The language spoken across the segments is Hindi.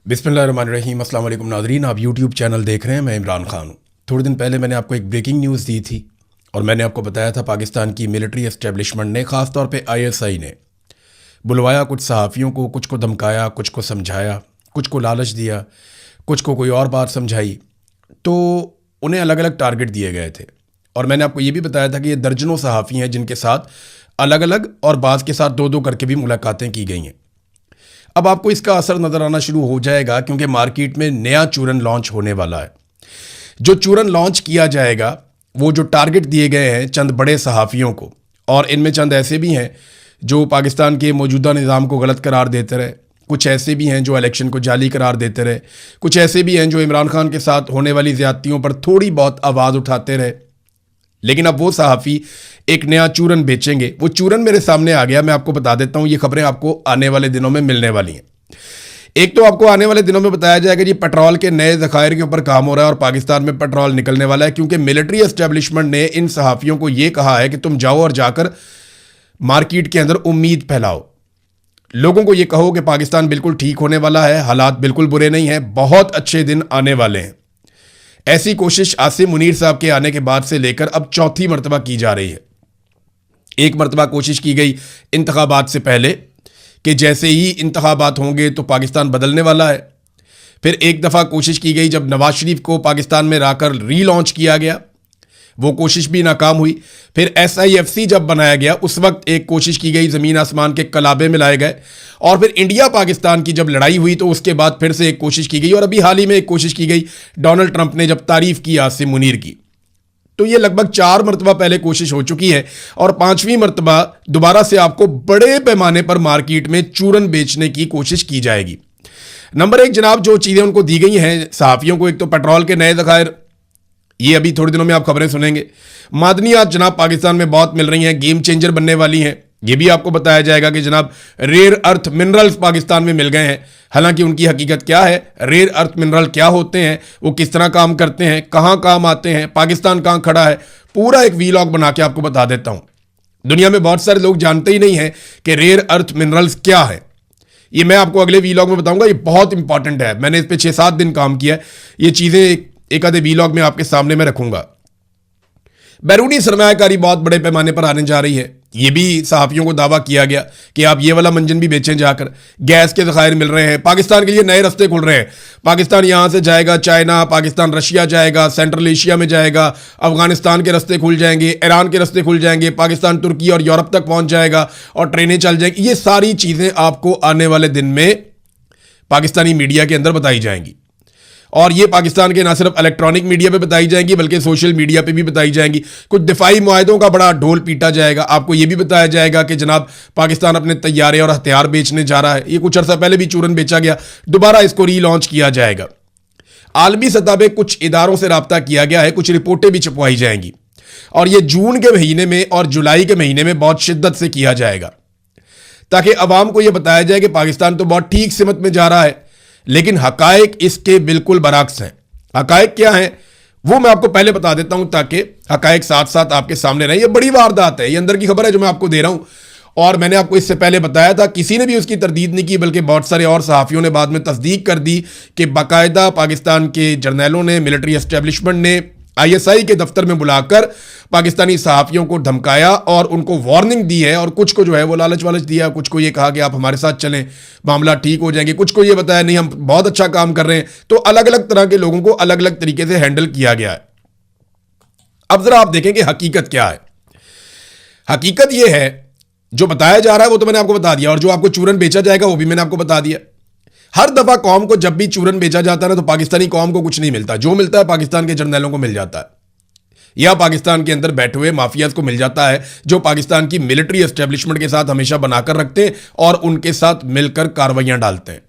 बिस्मिल्लाहिर्रहमानिर्रहीम। अस्सलाम वालेकुम नाज़रीन, आप यूट्यूब चैनल देख रहे हैं। मैं इमरान खान हूँ। थोड़े दिन पहले मैंने आपको एक ब्रेकिंग न्यूज़ दी थी और मैंने आपको बताया था पाकिस्तान की मिलिट्री एस्टेब्लिशमेंट ने, ख़ास तौर पे आईएसआई ने बुलवाया कुछ सहाफ़ियों को, कुछ को धमकाया, कुछ को समझाया, कुछ को लालच दिया, कुछ को कोई और बात समझाई। तो उन्हें अलग अलग टारगेट दिए गए थे और मैंने आपको ये भी बताया था कि ये दर्जनों सहाफ़ी हैं जिनके साथ अलग अलग और बाज़ के साथ दो दो करके भी मुलाकातें की गई हैं। अब आपको इसका असर नज़र आना शुरू हो जाएगा क्योंकि मार्केट में नया चूरन लॉन्च होने वाला है। जो चूरन लॉन्च किया जाएगा, वो जो टारगेट दिए गए हैं चंद बड़े सहाफ़ियों को, और इनमें चंद ऐसे भी हैं जो पाकिस्तान के मौजूदा निज़ाम को गलत करार देते रहे, कुछ ऐसे भी हैं जो इलेक्शन को जाली करार देते रहे, कुछ ऐसे भी हैं जो इमरान खान के साथ होने वाली ज़्यादतियों पर थोड़ी बहुत आवाज़ उठाते रहे। लेकिन अब वो सहाफ़ी एक नया चूरन बेचेंगे। वो चूरन मेरे सामने आ गया, मैं आपको बता देता हूँ। ये खबरें आपको आने वाले दिनों में मिलने वाली हैं। एक तो आपको आने वाले दिनों में बताया जाएगा जी पेट्रोल के नए ज़खायर के ऊपर काम हो रहा है और पाकिस्तान में पेट्रोल निकलने वाला है, क्योंकि मिलिट्री एस्टेब्लिशमेंट ने इन सहाफ़ियों को ये कहा है कि तुम जाओ और जाकर मार्केट के अंदर उम्मीद फैलाओ, लोगों को ये कहो कि पाकिस्तान बिल्कुल ठीक होने वाला है, हालात बिल्कुल बुरे नहीं हैं, बहुत अच्छे दिन आने वाले हैं। ऐसी कोशिश आसिम मुनीर साहब के आने के बाद से लेकर अब चौथी मरतबा की जा रही है। एक मरतबा कोशिश की गई इंतखाबात से पहले कि जैसे ही इंतखाबात होंगे तो पाकिस्तान बदलने वाला है। फिर एक दफ़ा कोशिश की गई जब नवाज शरीफ को पाकिस्तान में लाकर रीलॉन्च किया गया, वो कोशिश भी नाकाम हुई। फिर SIFC जब बनाया गया उस वक्त एक कोशिश की गई, ज़मीन आसमान के कलाबे मिलाए गए। और फिर इंडिया पाकिस्तान की जब लड़ाई हुई तो उसके बाद फिर से एक कोशिश की गई, और अभी हाल ही में एक कोशिश की गई डोनाल्ड ट्रंप ने जब तारीफ़ की आसिम मुनीर की। तो ये लगभग 4 मरतबा पहले कोशिश हो चुकी है और 5वीं मरतबा दोबारा से आपको बड़े पैमाने पर मार्केट में चूरन बेचने की कोशिश की जाएगी। नंबर 1 जनाब, जो चीज़ें उनको दी गई हैं सहाफ़ियों को, एक तो पेट्रोल के नए ज़खायर, ये अभी थोड़े दिनों में आप खबरें सुनेंगे। मादनियात जनाब पाकिस्तान में बहुत मिल रही हैं, गेम चेंजर बनने वाली हैं। ये भी आपको बताया जाएगा कि जनाब रेयर अर्थ मिनरल्स पाकिस्तान में मिल गए हैं। हालांकि उनकी हकीकत क्या है, रेयर अर्थ मिनरल क्या होते हैं, वो किस तरह काम करते हैं, कहाँ काम आते हैं, पाकिस्तान कहाँ खड़ा है, पूरा एक वीलॉग बना के आपको बता देता हूँ। दुनिया में बहुत सारे लोग जानते ही नहीं हैं कि रेयर अर्थ मिनरल्स क्या है। ये मैं आपको अगले वीलॉग में बताऊंगा। ये बहुत इंपॉर्टेंट है, मैंने इस पर 6-7 दिन काम किया है। ये चीज़ें एक आधे वीलॉग में आपके सामने मैं रखूंगा। बैरूनी सरमायाकारी बहुत बड़े पैमाने पर आने जा रही है। ये भी सहाफ़ियों को दावा किया गया कि आप ये वाला मंजन भी बेचें जाकर। गैस के ज़खायर मिल रहे हैं, पाकिस्तान के लिए नए रास्ते खुल रहे हैं। पाकिस्तान यहाँ से जाएगा चाइना, पाकिस्तान रशिया जाएगा, सेंट्रल एशिया में जाएगा, अफगानिस्तान के रास्ते खुल जाएंगे, ईरान के रास्ते खुल जाएंगे, पाकिस्तान तुर्की और यूरोप तक पहुँच जाएगा और ट्रेनें चल जाएंगी। ये सारी चीज़ें आपको आने वाले दिन में पाकिस्तानी मीडिया के अंदर बताई जाएंगी, और ये पाकिस्तान के ना सिर्फ इलेक्ट्रॉनिक मीडिया पे बताई जाएंगी बल्कि सोशल मीडिया पे भी बताई जाएंगी। कुछ दिफाई मुआहदों का बड़ा ढोल पीटा जाएगा। आपको ये भी बताया जाएगा कि जनाब पाकिस्तान अपने तैयारे और हथियार बेचने जा रहा है। ये कुछ अर्सा पहले भी चूरन बेचा गया, दोबारा इसको रीलॉन्च किया जाएगा। आलमी सतह पर कुछ इदारों से रब्ता किया गया है, कुछ रिपोर्टें भी छपवाई जाएंगी, और ये जून के महीने में और जुलाई के महीने में बहुत शिद्दत से किया जाएगा, ताकि अवाम को यह बताया जाए कि पाकिस्तान तो बहुत ठीक सिमत में जा रहा है, लेकिन हकायक इसके बिल्कुल बरअक्स हैं। हकायक क्या हैं वो मैं आपको पहले बता देता हूं ताकि हकायक साथ साथ आपके सामने रहे। ये बड़ी वारदात है, ये अंदर की खबर है जो मैं आपको दे रहा हूं, और मैंने आपको इससे पहले बताया था। किसी ने भी उसकी तरदीद नहीं की, बल्कि बहुत सारे और सहाफ़ियों ने बाद में तस्दीक कर दी कि बाकायदा पाकिस्तान के जर्नैलों ने, मिलिट्री एस्टेब्लिशमेंट ने ISI के दफ्तर में बुलाकर पाकिस्तानी सहाफ़ियों को धमकाया और उनको वार्निंग दी है, और कुछ को जो है वो लालच वालच दिया, कुछ को ये कहा कि आप हमारे साथ चलें, मामला ठीक हो जाएंगे, कुछ को ये बताया नहीं हम बहुत अच्छा काम कर रहे हैं। तो अलग अलग तरह के लोगों को अलग अलग तरीके से हैंडल किया गया है। अब जरा आप देखें कि हकीकत क्या है। हकीकत यह है जो बताया जा रहा है वो तो मैंने आपको बता दिया, और जो आपको चूरन बेचा जाएगा वो भी मैंने आपको बता दिया। हर दफा कौम को जब भी चूरन बेचा जाता है ना, तो पाकिस्तानी कौम को कुछ नहीं मिलता। जो मिलता है पाकिस्तान के जर्नैलों को मिल जाता है, या पाकिस्तान के अंदर बैठे हुए माफियाज को मिल जाता है, जो पाकिस्तान की मिलिट्री एस्टेब्लिशमेंट के साथ हमेशा बनाकर रखते हैं और उनके साथ मिलकर कार्रवाइयां डालते हैं।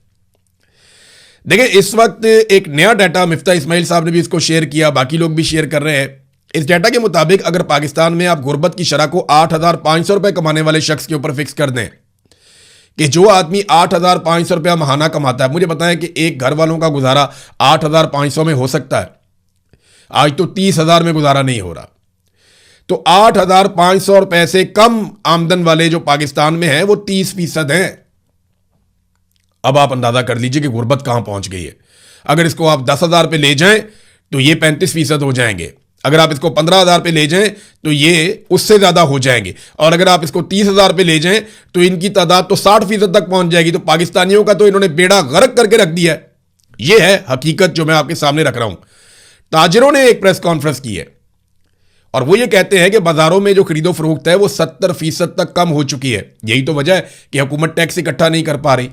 देखिए, इस वक्त एक नया डाटा मिफ्ता इस्माइल साहब ने भी इसको शेयर किया, बाकी लोग भी शेयर कर रहे हैं। इस डाटा के मुताबिक अगर पाकिस्तान में आप गुर्बत की शरह को 8,500 रुपए कमाने वाले शख्स के ऊपर फिक्स कर दें कि जो आदमी 8,500 रुपया महाना कमाता है, मुझे बताएं कि एक घर वालों का गुजारा 8,500 में हो सकता है? आज तो 30,000 में गुजारा नहीं हो रहा। तो 8,500 रुपए से कम आमदन वाले जो पाकिस्तान में हैं वो 30% हैं। अब आप अंदाजा कर लीजिए कि गुर्बत कहां पहुंच गई है। अगर इसको आप 10,000 पे ले जाएं तो ये 35% हो जाएंगे, अगर आप इसको 15,000 पे ले जाएं तो ये उससे ज्यादा हो जाएंगे, और अगर आप इसको 30,000 पे ले जाएं तो इनकी तादाद तो 60% तक पहुंच जाएगी। तो पाकिस्तानियों का तो इन्होंने बेड़ा गर्क करके रख दिया है। ये है हकीकत जो मैं आपके सामने रख रहा हूं। ताजिरों ने एक प्रेस कॉन्फ्रेंस की है और वो ये कहते हैं कि बाजारों में जो खरीदो फरोख्त है वो 70% तक कम हो चुकी है। यही तो वजह है कि हुकूमत टैक्स इकट्ठा नहीं कर पा रही।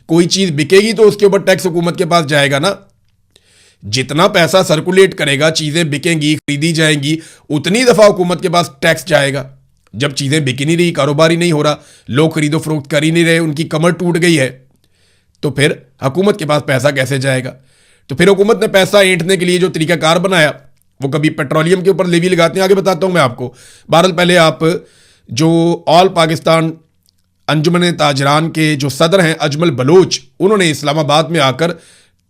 कोई चीज बिकेगी तो उसके ऊपर टैक्स हुकूमत के पास जाएगा ना। जितना पैसा सर्कुलेट करेगा, चीजें बिकेंगी, खरीदी जाएंगी, उतनी दफा हुकूमत के पास टैक्स जाएगा। जब चीजें बिक नहीं रही, कारोबार ही नहीं हो रहा, लोग खरीदो फरोख्त कर ही नहीं रहे, उनकी कमर टूट गई है, तो फिर हुकूमत के पास पैसा कैसे जाएगा? तो फिर हुकूमत ने पैसा ऐंठने के लिए जो तरीकाकार बनाया, वो कभी पेट्रोलियम के ऊपर लेवी लगाते हैं, आगे बताता हूं मैं आपको। बहरहाल पहले आप जो ऑल पाकिस्तान अंजुमन ताजरान के जो सदर हैं अजमल बलोच, उन्होंने इस्लामाबाद में आकर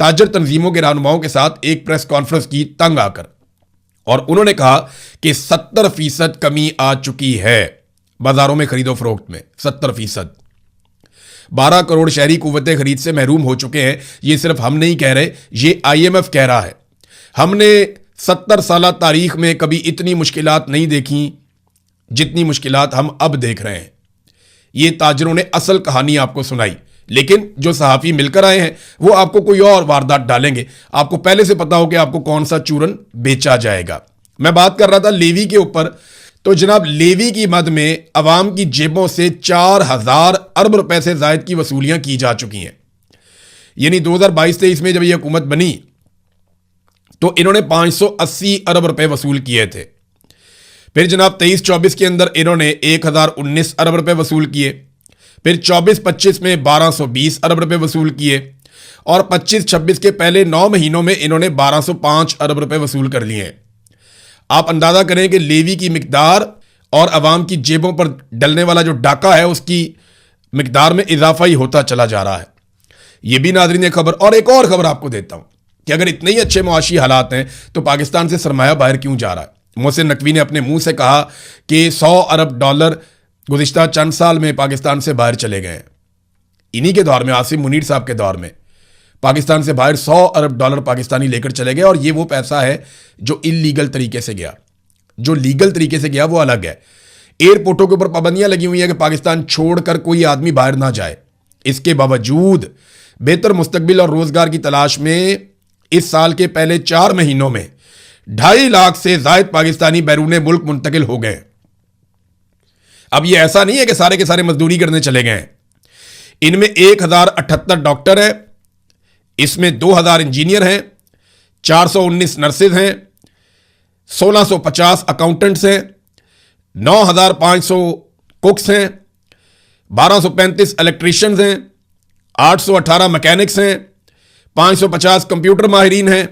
ताजर तंजीमों के रहनुमाओं के साथ एक प्रेस कॉन्फ्रेंस की तंग आकर, और उन्होंने कहा कि 70% कमी आ चुकी है बाजारों में खरीदो फरोख्त में। 70%। 12 करोड़ शहरी कुव्वत खरीद से महरूम हो चुके हैं। ये सिर्फ हम नहीं कह रहे, ये IMF कह रहा है। हमने 70 साल तारीख में कभी इतनी मुश्किलात नहीं देखी जितनी मुश्किलात हम अब देख रहे हैं। ये ताजरों ने असल कहानी आपको सुनाई, लेकिन जो सहाफ़ी मिलकर आए हैं वो आपको कोई और वारदात डालेंगे। आपको पहले से पता हो कि आपको कौन सा चूरन बेचा जाएगा। मैं बात कर रहा था लेवी के ऊपर, तो जनाब लेवी की मद में अवाम की जेबों से 4,000 अरब रुपए से जायद की वसूलियां की जा चुकी हैं। यानी 2022-23 में जब यह हुकूमत बनी तो इन्होंने 580 अरब रुपए वसूल किए थे। फिर जनाब 23-24 के अंदर इन्होंने 1019 अरब रुपए वसूल किए। फिर 24-25 में 1220 अरब रुपए वसूल किए, और 25-26 के पहले 9 महीनों में इन्होंने 1205 अरब रुपए वसूल कर लिए हैं। आप अंदाजा करें कि लेवी की मिकदार और अवाम की जेबों पर डलने वाला जो डाका है उसकी मिकदार में इजाफा ही होता चला जा रहा है। यह भी नाज़रीन एक खबर। और एक और खबर आपको देता हूं कि अगर इतने ही अच्छे मुआशी हालात हैं तो पाकिस्तान से सरमाया बाहर क्यों जा रहा है? मोहसिन नकवी ने अपने मुंह से कहा कि $100 अरब गुज़िश्ता चंद साल में पाकिस्तान से बाहर चले गए हैं। इन्हीं के दौर में, आसिम मुनीर साहब के दौर में, पाकिस्तान से बाहर $100 अरब पाकिस्तानी लेकर चले गए। और ये वो पैसा है जो इलीगल तरीके से गया। जो लीगल तरीके से गया वो अलग है। एयरपोर्टों के ऊपर पाबंदियां लगी हुई है कि पाकिस्तान छोड़कर कोई आदमी बाहर ना जाए। इसके बावजूद बेहतर मुस्तकबिल और रोजगार की तलाश में इस साल के पहले 4 महीनों में 2.5 लाख से जायद पाकिस्तानी बैरून मुल्क मुंतकिल हो गए। अब ये ऐसा नहीं है कि सारे के सारे मजदूरी करने चले गए हैं। इनमें 1078 डॉक्टर हैं, इसमें 2000 इंजीनियर हैं, 419 नर्सेज हैं, 1650 अकाउंटेंट्स हैं, 9500 कुक्स हैं, 1235 इलेक्ट्रीशियंस हैं, 818 मैकेनिक्स हैं, 550 कंप्यूटर माहिरीन हैं,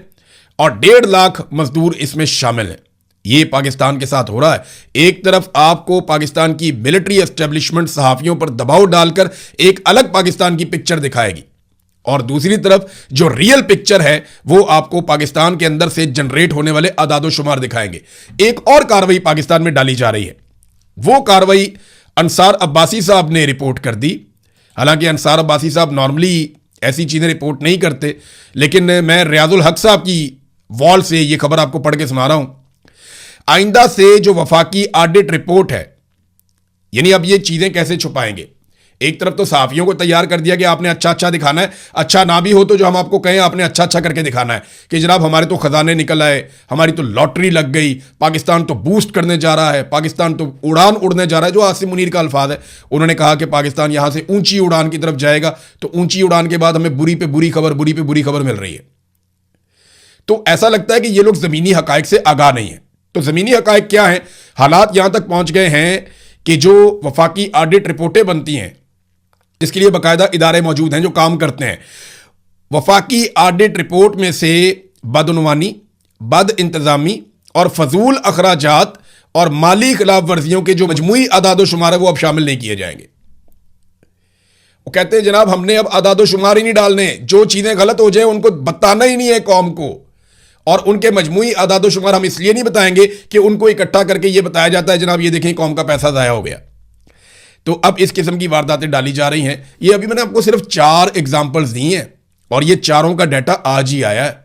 और 1.5 लाख मजदूर इसमें शामिल हैं। ये पाकिस्तान के साथ हो रहा है। एक तरफ आपको पाकिस्तान की मिलिट्री एस्टेब्लिशमेंट सहाफियों पर दबाव डालकर एक अलग पाकिस्तान की पिक्चर दिखाएगी, और दूसरी तरफ जो रियल पिक्चर है वो आपको पाकिस्तान के अंदर से जनरेट होने वाले आदादो शुमार दिखाएंगे। एक और कार्रवाई पाकिस्तान में डाली जा रही है। वो कार्रवाई अंसार अब्बासी साहब ने रिपोर्ट कर दी। हालांकि अंसार अब्बासी साहब नॉर्मली ऐसी चीजें रिपोर्ट नहीं करते, लेकिन मैं रियाजुल हक साहब की वॉल से ये खबर आपको पढ़ के सुना रहा हूं। आइंदा से जो वफाकी ऑडिट रिपोर्ट है, यानी अब ये चीजें कैसे छुपाएंगे? एक तरफ तो सहाफियों को तैयार कर दिया कि आपने अच्छा अच्छा दिखाना है, अच्छा ना भी हो तो जो हम आपको कहें आपने अच्छा अच्छा करके दिखाना है कि जनाब हमारे तो खजाने निकल आए, हमारी तो लॉटरी लग गई, पाकिस्तान तो बूस्ट करने जा रहा है, पाकिस्तान तो उड़ान उड़ने जा रहा है। जो आसिम मुनीर का अल्फाज है, उन्होंने कहा कि पाकिस्तान यहां से ऊंची उड़ान की तरफ जाएगा, तो ऊंची उड़ान के बाद हमें बुरी पे बुरी खबर मिल रही है। तो ऐसा लगता है कि ये लोग जमीनी हकायक से आगाह नहीं है। तो जमीनी हकायक क्या है? हालात यहां तक पहुंच गए हैं कि जो वफाकी ऑडिट रिपोर्टें बनती हैं, इसके लिए बाकायदा इदारे मौजूद हैं जो काम करते हैं। वफाकी ऑडिट रिपोर्ट में से बदउनवानी, बद इंतजामी और फजूल अखराजात और माली खिलाफ वर्जियों के जो मजमूई आदादो शुमार है वो अब शामिल नहीं किए जाएंगे। वो कहते हैं जनाब हमने अब आदादो शुमार ही नहीं डालने, जो चीजें गलत हो जाए उनको बताना ही नहीं है कौम को, और उनके मजमूई आदादो शुमार हम इसलिए नहीं बताएंगे कि उनको इकट्ठा करके ये बताया जाता है जनाब ये देखें कौम का पैसा जाया हो गया। तो अब इस किस्म की वारदातें डाली जा रही हैं। ये अभी मैंने आपको सिर्फ 4 एग्जाम्पल्स दी हैं और ये चारों का डाटा आज ही आया है।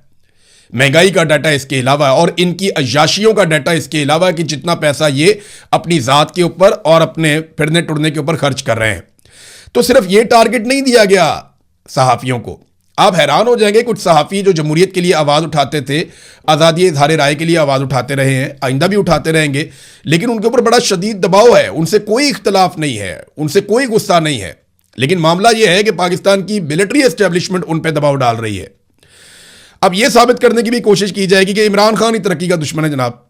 महंगाई का डाटा इसके अलावा है और इनकी अय्याशियों का डाटा इसके अलावा है कि जितना पैसा ये अपनी ज़ात के ऊपर और अपने फिरने टुरने के ऊपर खर्च कर रहे हैं। तो सिर्फ ये टारगेट नहीं दिया गया सहाफ़ियों को। आप हैरान हो जाएंगे, कुछ सहाफ़ी जो जमहूरियत के लिए आवाज़ उठाते थे, आज़ादी इज़हार राय के लिए आवाज़ उठाते रहे हैं, आइंदा भी उठाते रहेंगे, लेकिन उनके ऊपर बड़ा शदीद दबाव है, उनसे कोई इख्तलाफ नहीं है, उनसे कोई गुस्सा नहीं है। लेकिन मामला यह है कि पाकिस्तान की मिलिट्री एस्टेब्लिशमेंट उन पर दबाव डाल रही है। अब यह साबित करने की भी कोशिश की जाएगी कि इमरान खान ही तरक्की का दुश्मन है जनाब,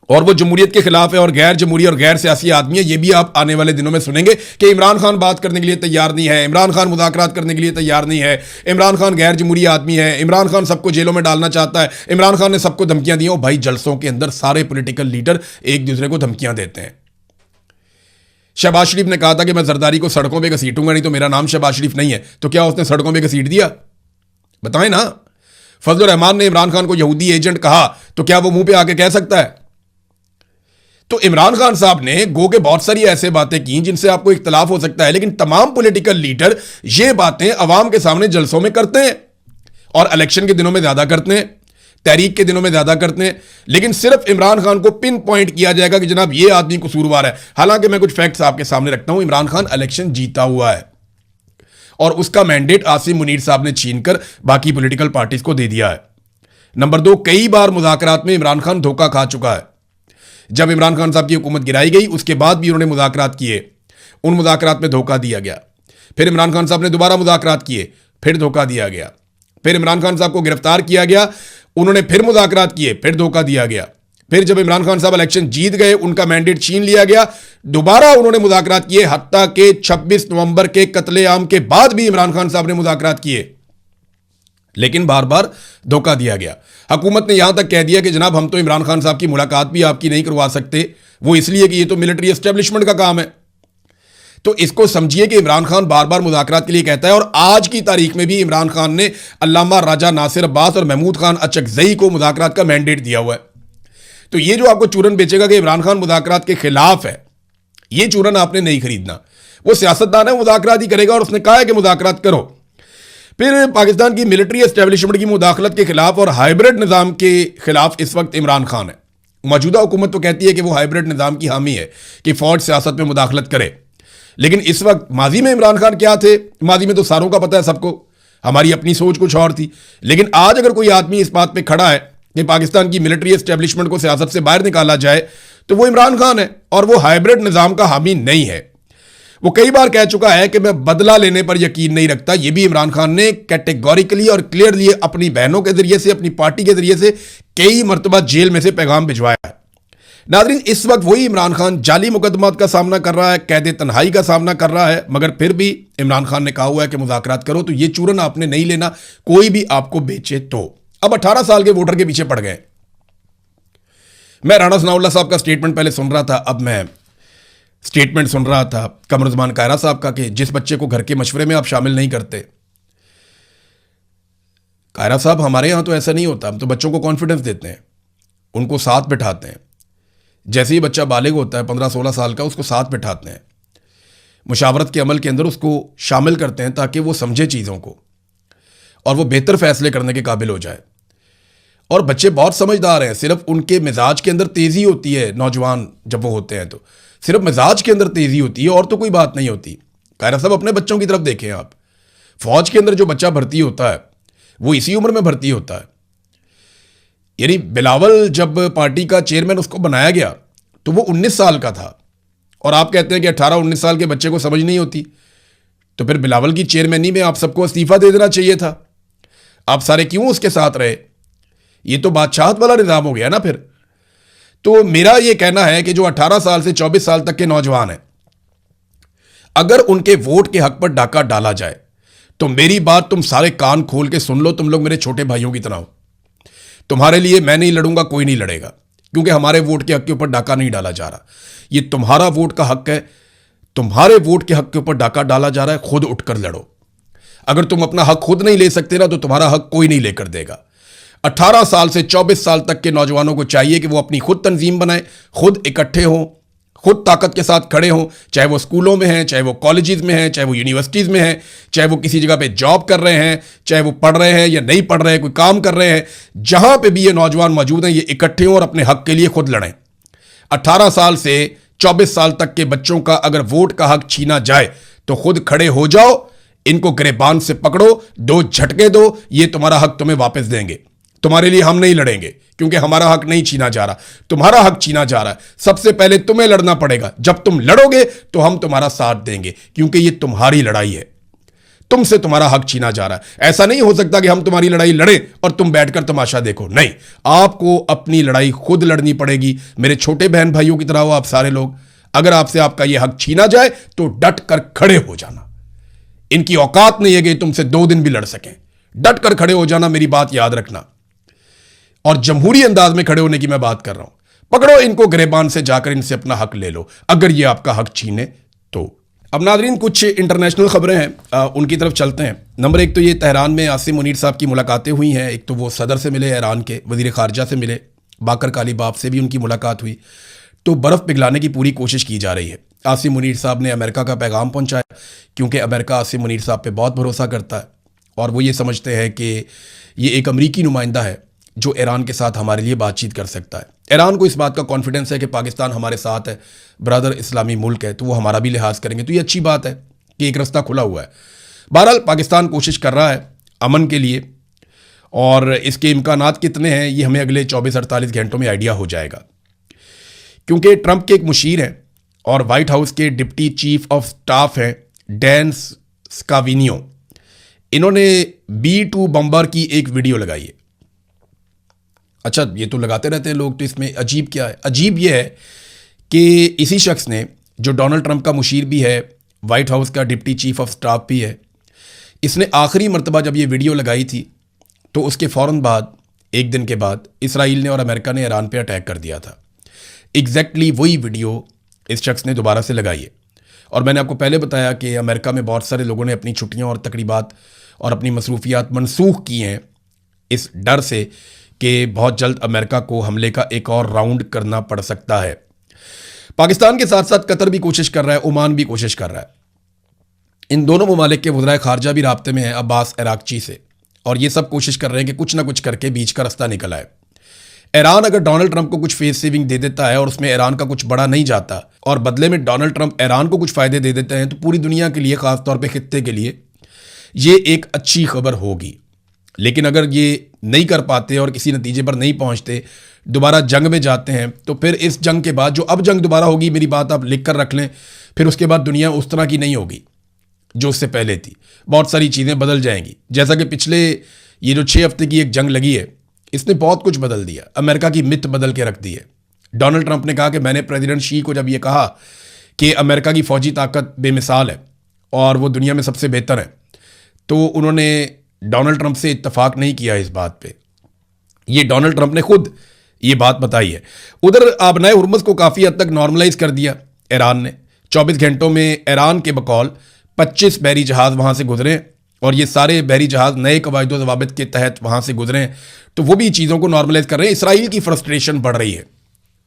और वो जमहूरियत के खिलाफ है और गैर जमहूरी और गैर सियासी आदमी है। ये भी आप आने वाले दिनों में सुनेंगे कि इमरान खान बात करने के लिए तैयार नहीं है, इमरान खान मुज़ाकरात करने के लिए तैयार नहीं है, इमरान खान गैर जमहूरी आदमी है, इमरान खान सबको जेलों में डालना चाहता है, इमरान खान ने सबको धमकियां दी। भाई, जलसों के अंदर सारे पॉलिटिकल लीडर एक दूसरे को धमकियां देते हैं। शहबाज शरीफ ने कहा था कि मैं जरदारी को सड़कों पर घसीटूंगा, नहीं तो मेरा नाम शहबाज शरीफ नहीं है। तो क्या उसने सड़कों पर घसीट दिया? बताएं ना। फजल रहमान ने इमरान खान को यहूदी एजेंट कहा, तो क्या वो मुंह पे आके कह सकता है? तो इमरान खान साहब ने गो के बहुत सारी ऐसे बातें की जिनसे आपको इख्तलाफ हो सकता है, लेकिन तमाम पॉलिटिकल लीडर ये बातें अवाम के सामने जलसों में करते हैं और इलेक्शन के दिनों में ज्यादा करते हैं, तहरीक के दिनों में ज्यादा करते हैं। लेकिन सिर्फ इमरान खान को पिन पॉइंट किया जाएगा कि जनाब ये आदमी कसूरवार है। हालांकि मैं कुछ फैक्ट्स आपके सामने रखता हूं। इमरान खान इलेक्शन जीता हुआ है और उसका मैंडेट आसिम मुनीर साहब ने छीनकर बाकी पॉलिटिकल पार्टीज को दे दिया है। नंबर 2, कई बार मुज़ाकरात में इमरान खान धोखा खा चुका है। जब इमरान खान साहब की हुकूमत गिराई गई उसके बाद भी उन्होंने मुज़ाकरात किए, उन मुज़ाकरात में धोखा दिया गया। फिर इमरान खान साहब ने दोबारा मुज़ाकरात किए, फिर धोखा दिया गया। फिर इमरान खान साहब को गिरफ्तार किया गया, उन्होंने फिर मुज़ाकरात किए, फिर धोखा दिया गया। फिर जब इमरान खान साहब इलेक्शन जीत गए, उनका मैंडेट छीन लिया गया, दोबारा उन्होंने मुज़ाकरात किए। हत्ता के 26 नवंबर के कत्लेआम के बाद भी इमरान खान साहब ने मुज़ाकरात किए, लेकिन बार बार धोखा दिया गया। हुकूमत ने यहां तक कह दिया कि जनाब हम तो इमरान खान साहब की मुलाकात भी आपकी नहीं करवा सकते, वो इसलिए कि ये तो मिलिट्री एस्टेब्लिशमेंट का काम है। तो इसको समझिए कि इमरान खान बार बार मुज़ाकरात के लिए कहता है और आज की तारीख में भी इमरान खान ने अल्लामा राजा नासिर अब्बास और महमूद खान अचकजई को मुज़ाकरात का मैंडेट दिया हुआ है। तो ये जो आपको चूरन बेचेगा कि इमरान खान मुज़ाकरात के खिलाफ है, ये चूरन आपने नहीं खरीदना। वो सियासतदान है, मुज़ाकरात ही करेगा और उसने कहा है कि मुज़ाकरात करो। फिर पाकिस्तान की मिलिट्री एस्टेब्लिशमेंट की मुदाखलत के खिलाफ और हाइब्रिड निज़ाम के खिलाफ इस वक्त इमरान खान है। मौजूदा हुकूमत तो कहती है कि वो हाइब्रिड निज़ाम की हामी है कि फौज सियासत में मुदाखलत करे, लेकिन इस वक्त माजी में इमरान खान क्या थे? माजी में तो सारों का पता है सबको, हमारी अपनी सोच कुछ और थी। लेकिन आज अगर कोई आदमी इस बात पर खड़ा है कि पाकिस्तान की मिलिट्री एस्टेब्लिशमेंट को सियासत से बाहर निकाला जाए, तो वो इमरान खान है और वो हाइब्रिड निज़ाम का हामी नहीं है। वो कई बार कह चुका है कि मैं बदला लेने पर यकीन नहीं रखता। ये भी इमरान खान ने कैटेगोरिकली और क्लियरली अपनी बहनों के जरिए से, अपनी पार्टी के जरिए से कई मरतबा जेल में से पैगाम भिजवाया है। नाज़रीन, इस वक्त वही इमरान खान जाली मुकदमात का सामना कर रहा है, कैद तन्हाई का सामना कर रहा है, मगर फिर भी इमरान खान ने कहा हुआ है कि मुज़ाकरात करो। तो ये चूरन आपने नहीं लेना, कोई भी आपको बेचे तो। अब 18 साल के वोटर के पीछे पड़ गए। मैं राणा सनाउल्लाह साहब का स्टेटमेंट पहले सुन रहा था, अब मैं स्टेटमेंट सुन रहा था कमरुज़्ज़मान कायरा साहब का कि जिस बच्चे को घर के मशवरे में आप शामिल नहीं करते। कायरा साहब, हमारे यहां तो ऐसा नहीं होता, हम तो बच्चों को कॉन्फिडेंस देते हैं, उनको साथ बिठाते हैं। जैसे ही बच्चा बालिग होता है 15-16 साल का, उसको साथ बिठाते हैं, मुशावरत के अमल के अंदर उसको शामिल करते हैं ताकि वो समझे चीज़ों को और वो बेहतर फैसले करने के काबिल हो जाए। और बच्चे बहुत समझदार हैं, सिर्फ उनके मिजाज के अंदर तेज़ी होती है। नौजवान जब वो होते हैं तो सिर्फ मिजाज के अंदर तेज़ी होती है और तो कोई बात नहीं होती। कायरा साहब, अपने बच्चों की तरफ देखें आप। फौज के अंदर जो बच्चा भर्ती होता है वो इसी उम्र में भर्ती होता है। यानी बिलावल जब पार्टी का चेयरमैन उसको बनाया गया तो वो 19 साल का था और आप कहते हैं कि 18-19 साल के बच्चे को समझ नहीं होती। तो फिर बिलावल की चेयरमैनी में आप सबको इस्तीफा दे देना चाहिए था। आप सारे क्यों उसके साथ रहे? ये तो बादशाहत वाला निज़ाम हो गया ना फिर। तो मेरा ये कहना है कि जो 18 साल से 24 साल तक के नौजवान हैं, अगर उनके वोट के हक पर डाका डाला जाए तो मेरी बात तुम सारे कान खोल के सुन लो। तुम लोग मेरे छोटे भाइयों की तरह हो। तुम्हारे लिए मैं नहीं लड़ूंगा, कोई नहीं लड़ेगा, क्योंकि हमारे वोट के हक के ऊपर डाका नहीं डाला जा रहा। ये तुम्हारा वोट का हक है, तुम्हारे वोट के हक के ऊपर डाका डाला जा रहा है। खुद उठकर लड़ो। अगर तुम अपना हक खुद नहीं ले सकते ना, तो तुम्हारा हक कोई नहीं लेकर देगा। 18 साल से 24 साल तक के नौजवानों को चाहिए कि वो अपनी खुद तंजीम बनाएं, खुद इकट्ठे हों, खुद ताकत के साथ खड़े हों, चाहे वो स्कूलों में हैं, चाहे वो कॉलेजेस में हैं, चाहे वो यूनिवर्सिटीज़ में हैं, चाहे वो किसी जगह पे जॉब कर रहे हैं, चाहे वो पढ़ रहे हैं या नहीं पढ़ रहे हैं, कोई काम कर रहे हैं, जहां पे भी ये नौजवान मौजूद हैं, ये इकट्ठे हों और अपने हक के लिए खुद लड़ें। 18 साल से 24 साल तक के बच्चों का अगर वोट का हक छीना जाए तो खुद खड़े हो जाओ, इनको गिरबान से पकड़ो, 2 झटके दो, ये तुम्हारा हक तुम्हें वापस देंगे। तुम्हारे लिए हम नहीं लड़ेंगे क्योंकि हमारा हक नहीं छीना जा रहा, तुम्हारा हक छीना जा रहा है। सबसे पहले तुम्हें लड़ना पड़ेगा। जब तुम लड़ोगे तो हम तुम्हारा साथ देंगे, क्योंकि ये तुम्हारी लड़ाई है, तुमसे तुम्हारा हक छीना जा रहा है। ऐसा नहीं हो सकता कि हम तुम्हारी लड़ाई लड़ें और तुम बैठकर तमाशा देखो। नहीं, आपको अपनी लड़ाई खुद लड़नी पड़ेगी। मेरे छोटे बहन भाइयों की तरह हो आप सारे लोग। अगर आपसे आपका यह हक छीना जाए तो डट कर खड़े हो जाना। इनकी औकात नहीं है कि तुमसे 2 दिन भी लड़ सकें। डट कर खड़े हो जाना, मेरी बात याद रखना। और जमहूरी अंदाज में खड़े होने की मैं बात कर रहा हूं। पकड़ो इनको गिरबान से, जाकर इनसे अपना हक ले लो अगर ये आपका हक छीने तो। अब नाज़रीन, कुछ इंटरनेशनल खबरें हैं, उनकी तरफ चलते हैं। नंबर 1 तो ये तेहरान में आसिम मुनीर साहब की मुलाकातें हुई हैं। एक तो वो सदर से मिले, ईरान के वज़ीर ख़ारजा से मिले, बाकर कालीबाफ से भी उनकी मुलाकात हुई। तो बर्फ़ पिघलाने की पूरी कोशिश की जा रही है। आसिम मुनीर साहब ने अमेरिका का पैगाम पहुंचाया, क्योंकि अमेरिका आसिम मुनीर साहब पे बहुत भरोसा करता है और वो ये समझते हैं कि ये एक अमरीकी नुमाइंदा है जो ईरान के साथ हमारे लिए बातचीत कर सकता है। ईरान को इस बात का कॉन्फिडेंस है कि पाकिस्तान हमारे साथ है, ब्रदर इस्लामी मुल्क है, तो वो हमारा भी लिहाज करेंगे। तो ये अच्छी बात है कि एक रास्ता खुला हुआ है। बहरहाल पाकिस्तान कोशिश कर रहा है अमन के लिए, और इसके इम्कानात कितने हैं ये हमें अगले 24-48 घंटों में आइडिया हो जाएगा। क्योंकि ट्रंप के एक मुशीर हैं और वाइट हाउस के डिप्टी चीफ ऑफ स्टाफ हैं डैन स्काविनियो, इन्होंने B-2 बम्बर की एक वीडियो लगाई है। अच्छा, ये तो लगाते रहते हैं लोग, तो इसमें अजीब क्या है? अजीब ये है कि इसी शख्स ने, जो डोनाल्ड ट्रंप का मुशीर भी है, वाइट हाउस का डिप्टी चीफ ऑफ स्टाफ भी है, इसने आखिरी मरतबा जब ये वीडियो लगाई थी तो उसके फ़ौरन बाद, एक दिन के बाद, इसराइल ने और अमेरिका ने ईरान पे अटैक कर दिया था। एग्जैक्टली वही वीडियो इस शख्स ने दोबारा से लगाई है। और मैंने आपको पहले बताया कि अमेरिका में बहुत सारे लोगों ने अपनी छुट्टियां और तकरीबात और अपनी मसरूफियात मनसूख की हैं इस डर से कि बहुत जल्द अमेरिका को हमले का एक और राउंड करना पड़ सकता है। पाकिस्तान के साथ साथ कतर भी कोशिश कर रहा है, ओमान भी कोशिश कर रहा है। इन दोनों ममालिक के वज़राए ख़ारजा भी राब्ते में हैं अब्बास अरागची से, और ये सब कोशिश कर रहे हैं कि कुछ ना कुछ करके बीच का रास्ता निकल आए। ईरान अगर डोनाल्ड ट्रंप को कुछ फेस सेविंग दे देता है और उसमें ईरान का कुछ बड़ा नहीं जाता, और बदले में डोनाल्ड ट्रंप ईरान को कुछ फ़ायदे दे देते हैं, तो पूरी दुनिया के लिए, ख़ास तौर पे खित्ते के लिए, ये एक अच्छी खबर होगी। लेकिन अगर ये नहीं कर पाते और किसी नतीजे पर नहीं पहुंचते, दोबारा जंग में जाते हैं, तो फिर इस जंग के बाद जो अब जंग दोबारा होगी, मेरी बात आप लिख कर रख लें, फिर उसके बाद दुनिया उस तरह की नहीं होगी जो उससे पहले थी। बहुत सारी चीज़ें बदल जाएंगी। जैसा कि पिछले ये जो 6 हफ्ते की एक जंग लगी है, इसने बहुत कुछ बदल दिया। अमेरिका की मिथ बदल के रख दी है। डोनाल्ड ट्रंप ने कहा कि मैंने प्रेसिडेंट शी को जब ये कहा कि अमेरिका की फ़ौजी ताकत बेमिसाल है और वो दुनिया में सबसे बेहतर है, तो उन्होंने डोनाल्ड ट्रंप से इत्तफाक नहीं किया इस बात पे। ये डोनाल्ड ट्रंप ने खुद ये बात बताई है। उधर आबनाए हुर्मुज़ को काफ़ी हद तक नॉर्मलाइज कर दिया ईरान ने। 24 घंटों में ईरान के बकौल 25 बहरी जहाज़ वहाँ से गुजरे, और ये सारे बहरी जहाज़ नए कवायद ज़वाबित के तहत वहाँ से गुजरे, तो वो भी चीज़ों को नॉर्मलाइज कर रहे हैं। इसराइल की फ्रस्ट्रेशन बढ़ रही है।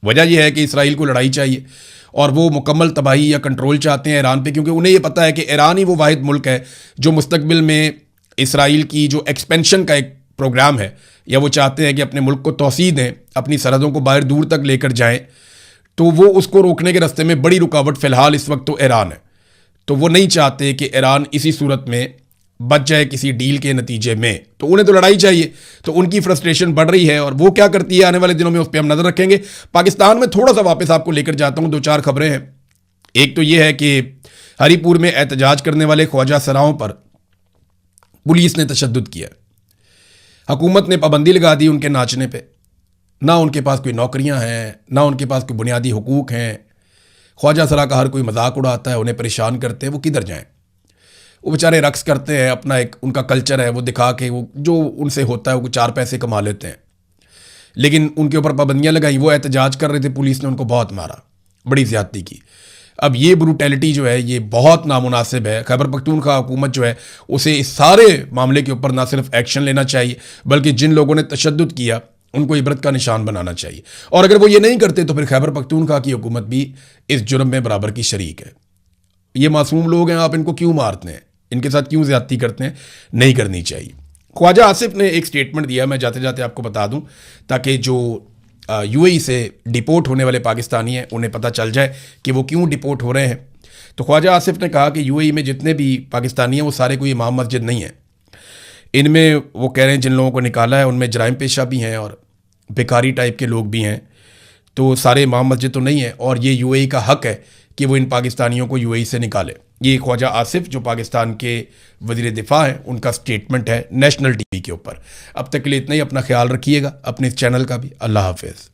वजह यह है कि इसराइल को लड़ाई चाहिए और वो मुकम्मल तबाही या कंट्रोल चाहते हैं ईरान पे, क्योंकि उन्हें ये पता है कि ईरान ही वो वाहिद मुल्क है जो मुस्तकबिल में इसराइल की जो एक्सपेंशन का एक प्रोग्राम है, या वो चाहते हैं कि अपने मुल्क को तोसी दें, अपनी सरहदों को बाहर दूर तक लेकर जाएं, तो वो उसको रोकने के रास्ते में बड़ी रुकावट फ़िलहाल इस वक्त तो ईरान है। तो वो नहीं चाहते कि ईरान इसी सूरत में बच जाए किसी डील के नतीजे में, तो उन्हें तो लड़ाई चाहिए। तो उनकी फ्रस्ट्रेशन बढ़ रही है और वो क्या करती है आने वाले दिनों में, उस पर हम नज़र रखेंगे। पाकिस्तान में थोड़ा सा वापस आपको लेकर जाता हूँ, 2-4 खबरें हैं। एक तो ये है कि हरीपुर में एहतजाज करने वाले ख्वाजा सराओं पर पुलिस ने तशद्दुद किया। हुकूमत ने पाबंदी लगा दी उनके नाचने पे। ना उनके पास कोई नौकरियां हैं, ना उनके पास कोई बुनियादी हुकूक हैं। ख्वाजा सरा का हर कोई मजाक उड़ाता है, उन्हें परेशान करते हैं, वो किधर जाएं? वो बेचारे रक्स करते हैं, अपना एक उनका कल्चर है, वो दिखा के वो जो उनसे होता है वो 4 पैसे कमा लेते हैं। लेकिन उनके ऊपर पाबंदियां लगाई, वो एहतजाज कर रहे थे, पुलिस ने उनको बहुत मारा, बड़ी ज़्यादती की। अब ये ब्रूटैलिटी जो है ये बहुत नामुनासिब है। खैबर पख्तूनख्वा हुकूमत जो है उसे इस सारे मामले के ऊपर ना सिर्फ एक्शन लेना चाहिए, बल्कि जिन लोगों ने तशद्दुद किया उनको इबरत का निशान बनाना चाहिए। और अगर वो ये नहीं करते तो फिर खैबर पख्तूनख्वा की हुकूमत भी इस जुर्म में बराबर की शरीक है। ये मासूम लोग हैं, आप इनको क्यों मारते हैं, इनके साथ क्यों ज्यादती करते हैं, नहीं करनी चाहिए। ख्वाजा आसिफ ने एक स्टेटमेंट दिया, मैं जाते जाते आपको बता दूं ताकि जो यूएई से डिपोर्ट होने वाले पाकिस्तानी हैं उन्हें पता चल जाए कि वो क्यों डिपोर्ट हो रहे हैं। तो ख्वाजा आसिफ ने कहा कि यूएई में जितने भी पाकिस्तानी हैं वो सारे कोई इमाम मस्जिद नहीं है। इनमें वो कह रहे हैं जिन लोगों को निकाला है उनमें जराइम पेशा भी हैं और बेकारी टाइप के लोग भी हैं, तो सारे इमाम मस्जिद तो नहीं है और ये यूएई का हक है कि वो इन पाकिस्तानियों को यूएई से निकाले। ये ख्वाजा आसिफ जो पाकिस्तान के वज़ीर दिफा हैं उनका स्टेटमेंट है नेशनल टीवी के ऊपर। अब तक के लिए इतना ही, अपना ख्याल रखिएगा, अपने इस चैनल का भी। अल्लाह हाफिज़।